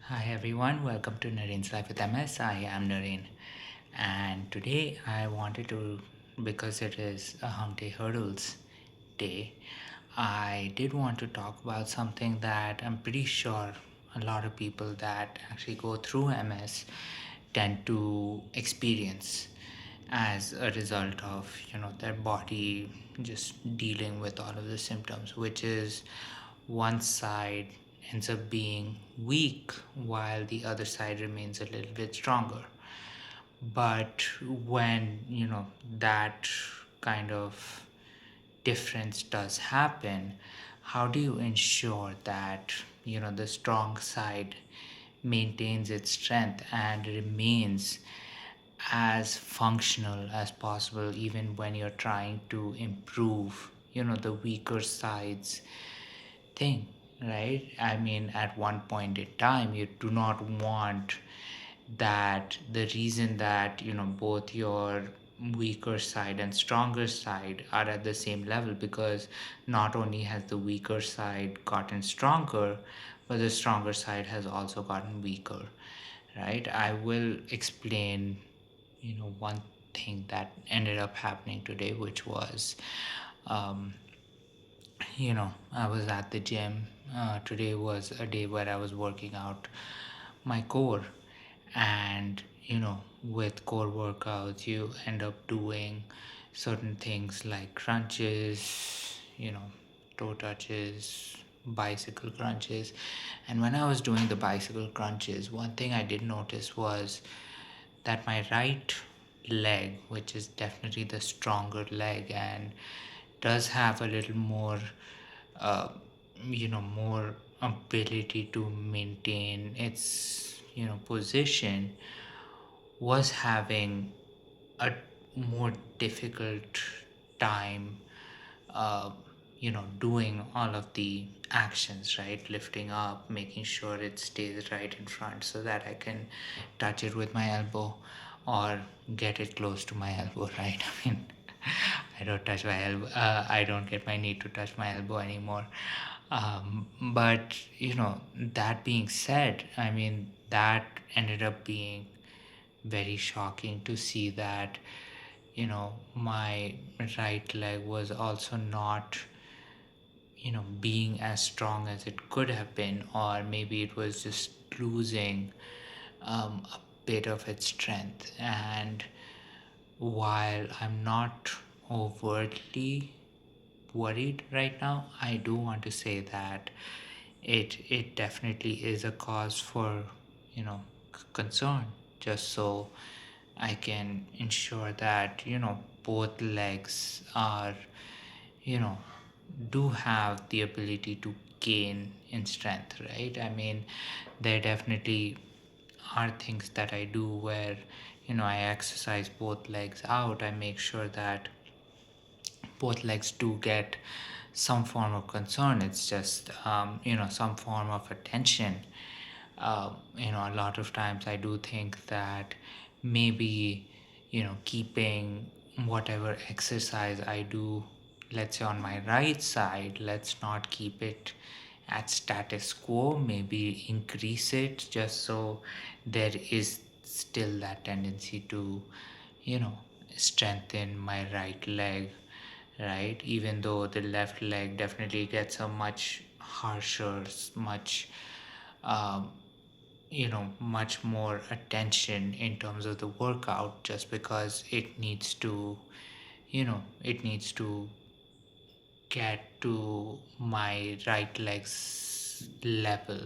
Hi everyone, welcome to Nareen's Life with MS. I am Nareen, and today I wanted to, because it is a Hump Day Hurdles day, I did want to talk about something that I'm pretty sure a lot of people that actually go through MS tend to experience as a result of their body just dealing with all of the symptoms, which is one side ends up being weak while the other side remains a little bit stronger. But when that kind of difference does happen, how do you ensure that the strong side maintains its strength and remains as functional as possible even when you're trying to improve the weaker side's thing, right? I mean, at one point in time, you do not want that the reason that both your weaker side and stronger side are at the same level, because not only has the weaker side gotten stronger, but the stronger side has also gotten weaker, right? I will explain one thing that ended up happening today, which was um, I was at the gym. Today was a day where I was working out my core, and with core workouts, you end up doing certain things like crunches, toe touches, bicycle crunches. And when I was doing the bicycle crunches, one thing I did notice was that my right leg, which is definitely the stronger leg and does have a little more uh, more ability to maintain its position, was having a more difficult time uh, doing all of the actions, right? Lifting up, making sure it stays right in front so that I can touch it with my elbow or get it close to my elbow, right? I mean, I don't touch my elbow. I don't get my knee to touch my elbow anymore. But that being said, I mean, that ended up being very shocking to see that my right leg was also not being as strong as it could have been, or maybe it was just losing a bit of its strength. And while I'm not overtly worried right now, I do want to say that it definitely is a cause for concern, just so I can ensure that both legs are you know do have the ability to gain in strength, right? I mean, there definitely are things that I do where I exercise both legs out. I make sure that both legs do get some form of concern. It's just some form of attention. A lot of times I do think that maybe keeping whatever exercise I do, let's say on my right side, let's not keep it at status quo, maybe increase it, just so there is still that tendency to you know strengthen my right leg, right? Even though the left leg definitely gets a much harsher, much um, much more attention in terms of the workout, just because it needs to get to my right leg's level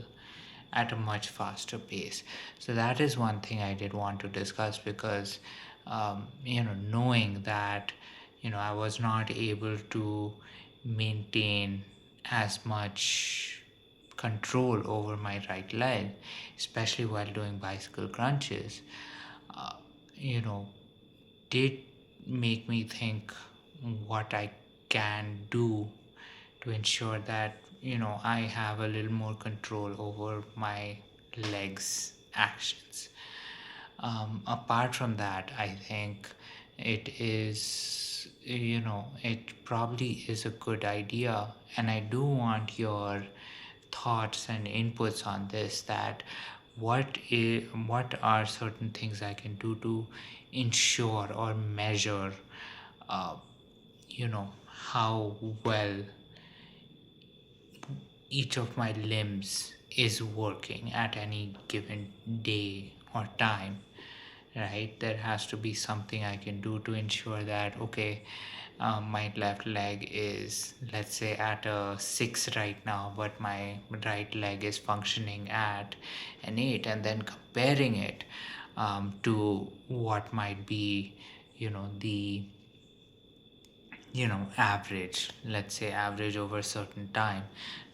at a much faster pace. So that is one thing I did want to discuss, because knowing that I was not able to maintain as much control over my right leg, especially while doing bicycle crunches, uh, you know did make me think what I can do to ensure that I have a little more control over my legs actions. Apart from that, I think it probably is a good idea, and I do want your thoughts and inputs on this, that what are certain things I can do to ensure or measure, uh, how well each of my limbs is working at any given day or time, right? There has to be something I can do to ensure that, okay, my left leg is, let's say, at a 6 right now, but my right leg is functioning at an 8, and then comparing it to what might be, the average, let's say average over a certain time,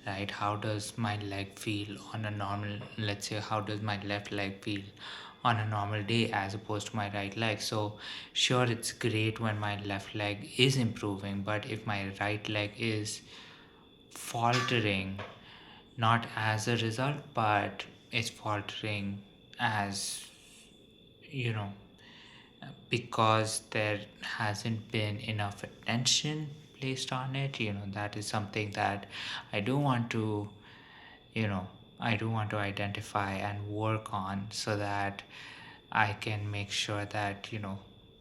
right? How does my leg feel on a normal, let's say, how does my left leg feel on a normal day as opposed to my right leg? So sure, it's great when my left leg is improving, but if my right leg is faltering, not as a result, but it's faltering as, you know because there hasn't been enough attention placed on it. That is something that I do want to, you know I do want to identify and work on, so that I can make sure that,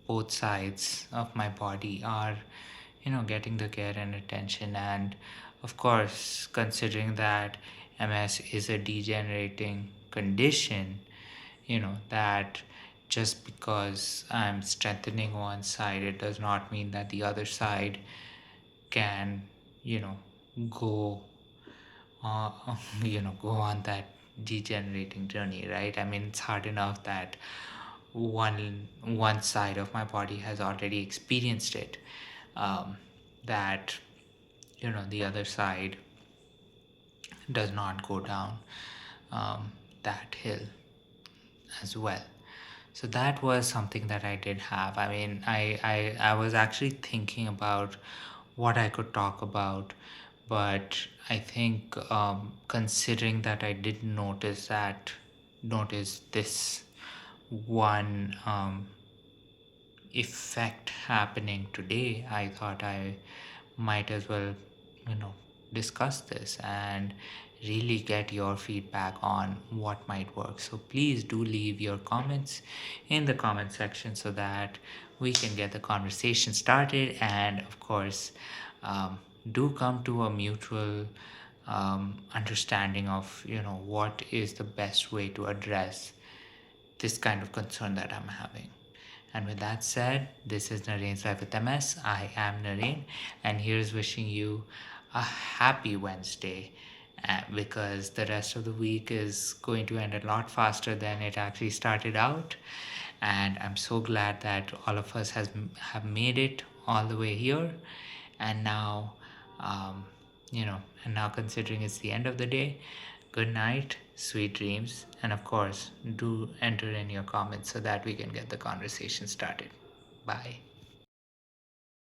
both sides of my body are, getting the care and attention. And of course, considering that MS is a degenerating condition, that just because I'm strengthening one side, it does not mean that the other side can, you know, go, uh, go on that degenerating journey, right? I mean, it's hard enough that one side of my body has already experienced it, that, the other side does not go down that hill as well. So that was something that I did have. I mean, I was actually thinking about what I could talk about, but I think, considering that I did notice this one effect happening today, I thought I might as well, you know, discuss this and really get your feedback on what might work. So please do leave your comments in the comment section so that we can get the conversation started. And of course, do come to a mutual understanding of, what is the best way to address this kind of concern that I'm having. And with that said, this is Nareen's Life with MS. I am Nareen, and here's wishing you a happy Wednesday, because the rest of the week is going to end a lot faster than it actually started out. And I'm so glad that all of us have made it all the way here. And now, um, and now considering it's the end of the day, good night, sweet dreams, and of course, do enter in your comments so that we can get the conversation started. Bye.